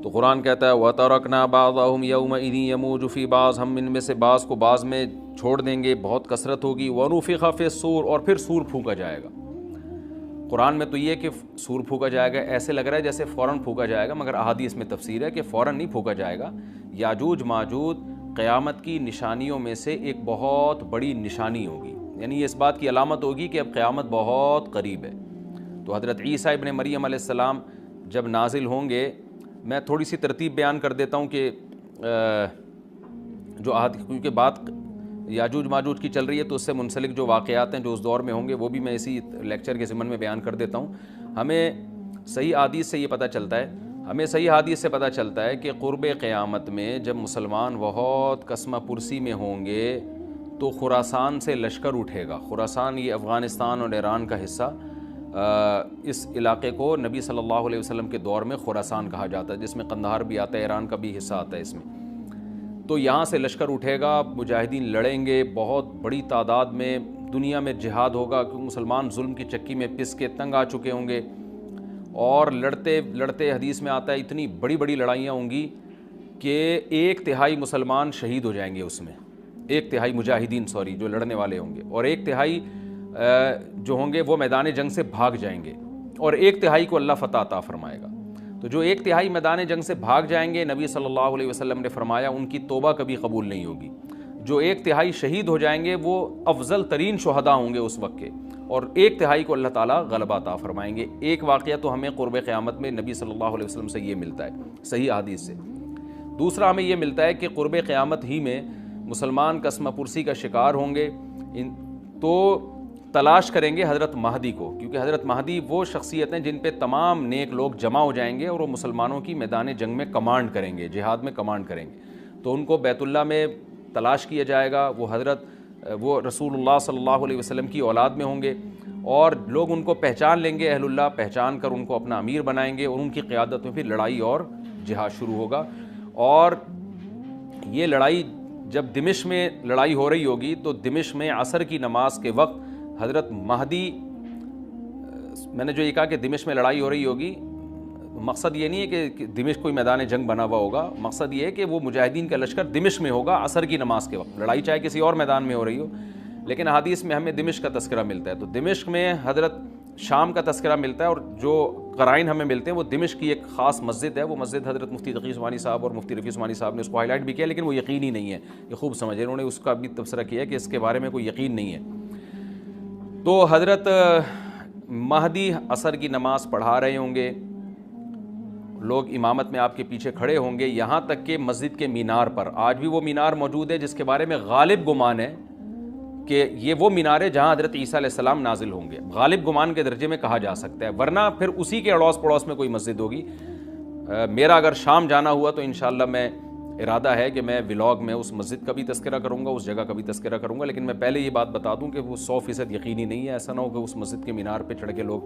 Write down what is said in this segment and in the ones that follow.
تو قرآن کہتا ہے وَتَرَكْنَا بَعْضَهُمْ يَوْمَئِذٍ يَمُوجُ فِي بَعْضٍ، ہم ان میں سے بعض کو بعض میں چھوڑ دیں گے، بہت کثرت ہوگی۔ وَنُفِخَ فِي الصُّورِ، اور پھر سور پھونکا جائے گا۔ قرآن میں تو یہ کہ سور پھونکا جائے گا ایسے لگ رہا ہے جیسے فوراً پھونکا جائے گا، مگر احادیث میں تفسیر ہے کہ فوراً نہیں پھونکا جائے گا۔ یاجوج ماجوج قیامت کی نشانیوں میں سے ایک بہت بڑی نشانی ہوگی، یعنی یہ اس بات کی علامت ہوگی کہ اب قیامت بہت قریب ہے۔ تو حضرت عیسیٰ ابن مریم علیہ السلام جب نازل ہوں گے، میں تھوڑی سی ترتیب بیان کر دیتا ہوں کہ جو کیونکہ بات یاجوج ماجوج کی چل رہی ہے تو اس سے منسلک جو واقعات ہیں جو اس دور میں ہوں گے وہ بھی میں اسی لیکچر کے ضمن میں بیان کر دیتا ہوں۔ ہمیں صحیح حدیث سے یہ پتہ چلتا ہے کہ قرب قیامت میں جب مسلمان بہت کسمہ پرسی میں ہوں گے تو خراسان سے لشکر اٹھے گا۔ خراسان یہ افغانستان اور ایران کا حصہ، اس علاقے کو نبی صلی اللہ علیہ وسلم کے دور میں خراسان کہا جاتا ہے، جس میں قندھار بھی آتا ہے، ایران کا بھی حصہ آتا ہے اس میں۔ تو یہاں سے لشکر اٹھے گا، مجاہدین لڑیں گے بہت بڑی تعداد میں، دنیا میں جہاد ہوگا کیونکہ مسلمان ظلم کی چکی میں پس کے تنگ آ چکے ہوں گے، اور لڑتے لڑتے حدیث میں آتا ہے اتنی بڑی بڑی لڑائیاں ہوں گی کہ 1/3 مسلمان شہید ہو جائیں گے اس میں، 1/3 مجاہدین جو لڑنے والے ہوں گے، اور 1/3 جو ہوں گے وہ میدان جنگ سے بھاگ جائیں گے، اور 1/3 کو اللہ فتح عطا فرمائے گا۔ تو جو 1/3 میدان جنگ سے بھاگ جائیں گے، نبی صلی اللہ علیہ وسلم نے فرمایا ان کی توبہ کبھی قبول نہیں ہوگی۔ جو 1/3 شہید ہو جائیں گے وہ افضل ترین شہداء ہوں گے اس وقت کے، اور 1/3 کو اللہ تعالیٰ غلبہ عطا فرمائیں گے۔ ایک واقعہ تو ہمیں قرب قیامت میں نبی صلی اللہ علیہ وسلم سے یہ ملتا ہے صحیح حدیث سے۔ دوسرا ہمیں یہ ملتا ہے کہ قرب قیامت ہی میں مسلمان کسمہ پرسی کا شکار ہوں گے، تو تلاش کریں گے حضرت مہدی کو، کیونکہ حضرت مہدی وہ شخصیت ہیں جن پہ تمام نیک لوگ جمع ہو جائیں گے اور وہ مسلمانوں کی میدان جنگ میں کمانڈ کریں گے، جہاد میں کمانڈ کریں گے۔ تو ان کو بیت اللہ میں تلاش کیا جائے گا، وہ رسول اللہ صلی اللہ علیہ وسلم کی اولاد میں ہوں گے، اور لوگ ان کو پہچان لیں گے، اہل اللہ پہچان کر ان کو اپنا امیر بنائیں گے، اور ان کی قیادت میں پھر لڑائی اور جہاد شروع ہوگا۔ اور یہ لڑائی جب دمشق میں لڑائی ہو رہی ہوگی تو دمشق میں عصر کی نماز کے وقت حضرت مہدی، میں نے جو یہ کہا کہ دمشق میں لڑائی ہو رہی ہوگی، مقصد یہ نہیں ہے کہ دمشق کوئی میدان جنگ بنا ہوا ہوگا، مقصد یہ ہے کہ وہ مجاہدین کا لشکر دمشق میں ہوگا عصر کی نماز کے وقت، لڑائی چاہے کسی اور میدان میں ہو رہی ہو، لیکن حدیث میں ہمیں دمشق کا تذکرہ ملتا ہے۔ تو دمشق میں حضرت شام کا تذکرہ ملتا ہے، اور جو قرائن ہمیں ملتے ہیں وہ دمشق کی ایک خاص مسجد ہے، وہ مسجد حضرت مفتی تقی عثمانی صاحب اور مفتی رفیع عثمانی صاحب نے اس کو ہائی لائٹ بھی کیا، لیکن وہ یقینی نہیں ہے، یہ خوب سمجھے، انہوں نے اس کا بھی تبصرہ کیا کہ اس کے بارے میں کوئی یقین نہیں ہے۔ تو حضرت مہدی عصر کی نماز پڑھا رہے ہوں گے، لوگ امامت میں آپ کے پیچھے کھڑے ہوں گے، یہاں تک کہ مسجد کے مینار پر، آج بھی وہ مینار موجود ہے جس کے بارے میں غالب گمان ہے کہ یہ وہ مینار ہے جہاں حضرت عیسیٰ علیہ السلام نازل ہوں گے، غالب گمان کے درجے میں کہا جا سکتا ہے، ورنہ پھر اسی کے اڑوس پڑوس میں کوئی مسجد ہوگی۔ میرا اگر شام جانا ہوا تو انشاءاللہ میں ارادہ ہے کہ میں ولاگ میں اس مسجد کا بھی تذکرہ کروں گا، اس جگہ کا بھی تذکرہ کروں گا، لیکن میں پہلے یہ بات بتا دوں کہ وہ 100% یقینی نہیں ہے، ایسا نہ ہو کہ اس مسجد کے مینار پہ چڑھ کے لوگ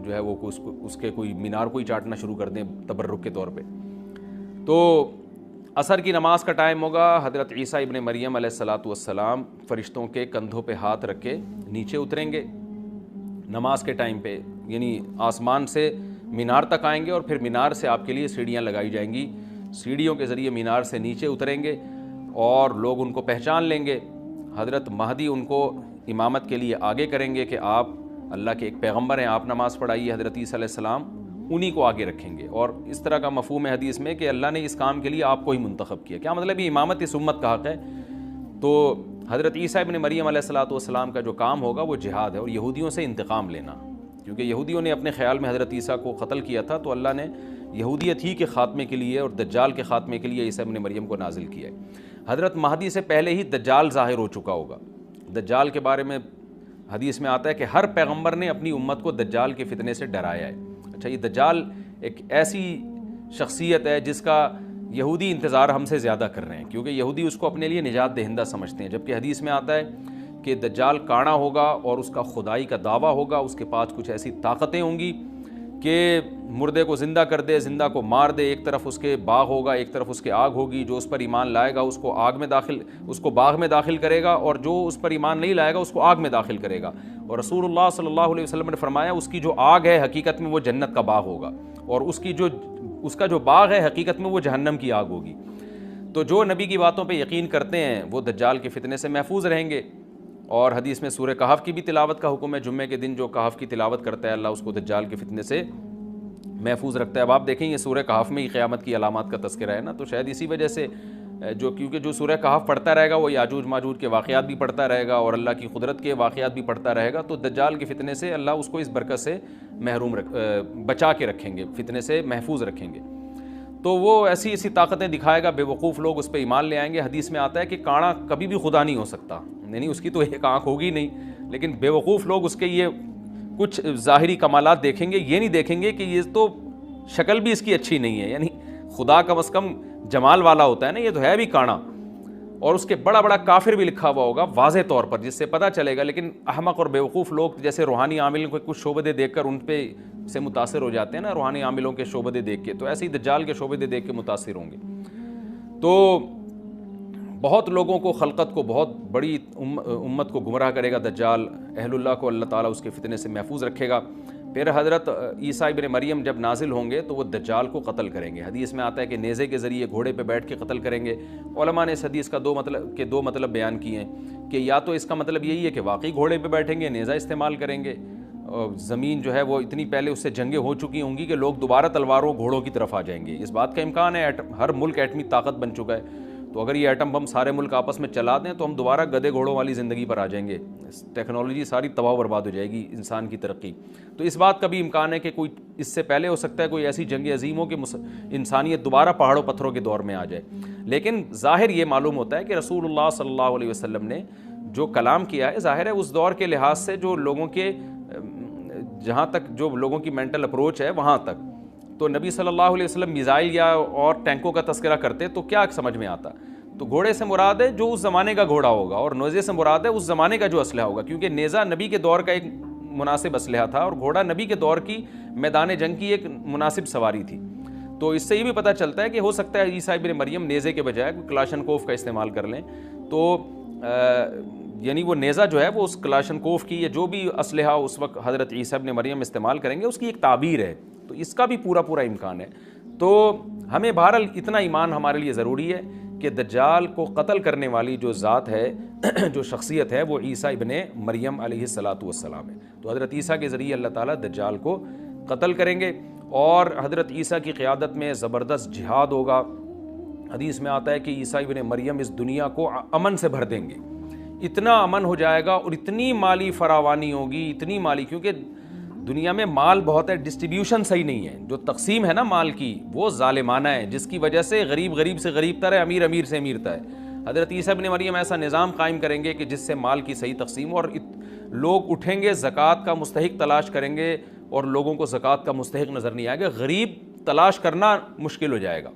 جو ہے وہ اس کے کوئی مینار کو ہی چاٹنا شروع کر دیں تبرک کے طور پہ۔ تو عصر کی نماز کا ٹائم ہوگا، حضرت عیسیٰ ابن مریم علیہ السلام فرشتوں کے کندھوں پہ ہاتھ رکھ کے نیچے اتریں گے نماز کے ٹائم پہ، یعنی آسمان سے مینار تک آئیں گے، اور پھر مینار سے آپ کے لیے سیڑھیاں لگائی جائیں گی، سیڑھیوں کے ذریعے مینار سے نیچے اتریں گے اور لوگ ان کو پہچان لیں گے۔ حضرت مہدی ان کو امامت کے لیے آگے کریں گے کہ آپ اللہ کے ایک پیغمبر ہیں، آپ نماز پڑھائیے، حضرت عیسیٰ علیہ السلام انہی کو آگے رکھیں گے، اور اس طرح کا مفہوم ہے حدیث میں کہ اللہ نے اس کام کے لیے آپ کو ہی منتخب کیا۔ کیا مطلب یہ امامت اس امت کا حق ہے؟ تو حضرت عیسیٰ ابن مریم علیہ السلام کا جو کام ہوگا وہ جہاد ہے اور یہودیوں سے انتقام لینا، کیونکہ یہودیوں نے اپنے خیال میں حضرت عیسیٰ کو قتل کیا تھا، تو اللہ نے یہودیت ہی کے خاتمے کے لیے اور دجال کے خاتمے کے لیے عیسیٰ ابن مریم کو نازل کیا ہے۔ حضرت مہدی سے پہلے ہی دجال ظاہر ہو چکا ہوگا۔ دجال کے بارے میں حدیث میں آتا ہے کہ ہر پیغمبر نے اپنی امت کو دجال کے فتنے سے ڈرایا ہے۔ اچھا، یہ دجال ایک ایسی شخصیت ہے جس کا یہودی انتظار ہم سے زیادہ کر رہے ہیں، کیونکہ یہودی اس کو اپنے لیے نجات دہندہ سمجھتے ہیں، جبکہ حدیث میں آتا ہے کہ دجال کانا ہوگا اور اس کا خدائی کا دعویٰ ہوگا، اس کے پاس کچھ ایسی طاقتیں ہوں گی کہ مردے کو زندہ کر دے، زندہ کو مار دے، ایک طرف اس کے باغ ہوگا، ایک طرف اس کے آگ ہوگی، جو اس پر ایمان لائے گا اس کو باغ میں داخل کرے گا، اور جو اس پر ایمان نہیں لائے گا اس کو آگ میں داخل کرے گا۔ اور رسول اللہ صلی اللہ علیہ وسلم نے فرمایا اس کی جو آگ ہے حقیقت میں وہ جنت کا باغ ہوگا، اور اس کا جو باغ ہے حقیقت میں وہ جہنم کی آگ ہوگی۔ تو جو نبی کی باتوں پہ یقین کرتے ہیں وہ دجال کے فتنے سے محفوظ رہیں گے۔ اور حدیث میں سورہ کہف کی بھی تلاوت کا حکم ہے، جمعے کے دن جو کہف کی تلاوت کرتا ہے اللہ اس کو دجال کے فتنے سے محفوظ رکھتا ہے۔ اب آپ دیکھیں یہ سورہ کہف میں ہی قیامت کی علامات کا تذکرہ ہے نا، تو شاید اسی وجہ سے کیونکہ جو سورہ کہف پڑھتا رہے گا وہ یاجوج ماجوج کے واقعات بھی پڑھتا رہے گا اور اللہ کی قدرت کے واقعات بھی پڑھتا رہے گا، تو دجال کے فتنے سے اللہ اس کو اس برکت سے بچا کے رکھیں گے، فتنے سے محفوظ رکھیں گے۔ تو وہ ایسی ایسی طاقتیں دکھائے گا، بے وقوف لوگ اس پہ ایمان لے آئیں گے۔ حدیث میں آتا ہے کہ کاڑا کبھی بھی خدا نہیں ہو سکتا، یعنی اس کی تو ایک آنکھ ہوگی نہیں، لیکن بے وقوف لوگ اس کے یہ کچھ ظاہری کمالات دیکھیں گے، یہ نہیں دیکھیں گے کہ یہ تو شکل بھی اس کی اچھی نہیں ہے، یعنی خدا کم از کم جمال والا ہوتا ہے نا، یہ تو ہے بھی کانا، اور اس کے بڑا بڑا کافر بھی لکھا ہوا ہوگا واضح طور پر، جس سے پتہ چلے گا۔ لیکن احمق اور بیوقوف لوگ جیسے روحانی عاملوں کے کچھ شعبدے دیکھ کر ان پہ سے متاثر ہو جاتے ہیں نا، روحانی عاملوں کے شعبدے دیکھ کے، تو ایسے ہی دجال کے شعبدے دیکھ کے متاثر ہوں گے۔ تو بہت لوگوں کو، خلقت کو، بہت بڑی امت کو گمراہ کرے گا دجال، اہل اللہ کو اللہ تعالیٰ اس کے فتنے سے محفوظ رکھے گا۔ پھر حضرت عیسیٰ ابن مریم جب نازل ہوں گے تو وہ دجال کو قتل کریں گے۔ حدیث میں آتا ہے کہ نیزے کے ذریعے گھوڑے پہ بیٹھ کے قتل کریں گے۔ علماء نے اس حدیث کا دو مطلب بیان کیے ہیں کہ یا تو اس کا مطلب یہی ہے کہ واقعی گھوڑے پہ بیٹھیں گے، نیزہ استعمال کریں گے، زمین جو ہے وہ اتنی پہلے اس سے جنگیں ہو چکی ہوں گی کہ لوگ دوبارہ تلواروں گھوڑوں کی طرف آ جائیں گے۔ اس بات کا امکان ہے، ہر ملک ایٹمی طاقت بن چکا ہے، تو اگر یہ ایٹم بم سارے ملک آپس میں چلا دیں تو ہم دوبارہ گدے گھوڑوں والی زندگی پر آ جائیں گے، ٹیکنالوجی ساری تباہ و برباد ہو جائے گی، انسان کی ترقی۔ تو اس بات کا بھی امکان ہے کہ کوئی اس سے پہلے ہو سکتا ہے کوئی ایسی جنگ عظیم ہو کہ انسانیت دوبارہ پہاڑوں پتھروں کے دور میں آ جائے۔ لیکن ظاہر یہ معلوم ہوتا ہے کہ رسول اللہ صلی اللہ علیہ وسلم نے جو کلام کیا ہے، ظاہر ہے اس دور کے لحاظ سے جو لوگوں کے، جہاں تک جو لوگوں کی مینٹل اپروچ ہے وہاں تک، تو نبی صلی اللہ علیہ وسلم میزائل یا اور ٹینکوں کا تذکرہ کرتے تو کیا سمجھ میں آتا؟ تو گھوڑے سے مراد ہے جو اس زمانے کا گھوڑا ہوگا، اور نیزے سے مراد ہے اس زمانے کا جو اسلحہ ہوگا، کیونکہ نیزہ نبی کے دور کا ایک مناسب اسلحہ تھا اور گھوڑا نبی کے دور کی میدان جنگ کی ایک مناسب سواری تھی۔ تو اس سے یہ بھی پتہ چلتا ہے کہ ہو سکتا ہے عیسیٰ ابن مریم نیزے کے بجائے کلاشنکوف کا استعمال کر لیں، تو یعنی وہ نیزہ جو ہے وہ اس کلاشنکوف کی یا جو بھی اسلحہ اس وقت حضرت عیسیٰ ابن مریم استعمال کریں گے اس کی ایک تعبیر ہے، تو اس کا بھی پورا امکان ہے۔ تو ہمیں بہرحال اتنا ایمان ہمارے لیے ضروری ہے کہ دجال کو قتل کرنے والی جو ذات ہے، جو شخصیت ہے، وہ عیسیٰ ابن مریم علیہ الصلاۃ والسلام ہے۔ تو حضرت عیسیٰ کے ذریعے اللہ تعالیٰ دجال کو قتل کریں گے، اور حضرت عیسیٰ کی قیادت میں زبردست جہاد ہوگا۔ حدیث میں آتا ہے کہ عیسیٰ ابن مریم اس دنیا کو امن سے بھر دیں گے، اتنا امن ہو جائے گا اور اتنی مالی فراوانی ہوگی، اتنی مالی، کیونکہ دنیا میں مال بہت ہے، ڈسٹریبیوشن صحیح نہیں ہے، جو تقسیم ہے نا مال کی وہ ظالمانہ ہے، جس کی وجہ سے غریب سے غریب تر ہے، امیر سے امیر تر ہے۔ حضرت عیسیٰ ابن مریم ایسا نظام قائم کریں گے کہ جس سے مال کی صحیح تقسیم، اور لوگ اٹھیں گے زکوٰۃ کا مستحق تلاش کریں گے اور لوگوں کو زکوٰۃ کا مستحق نظر نہیں آئے گا، غریب تلاش کرنا مشکل ہو جائے گا۔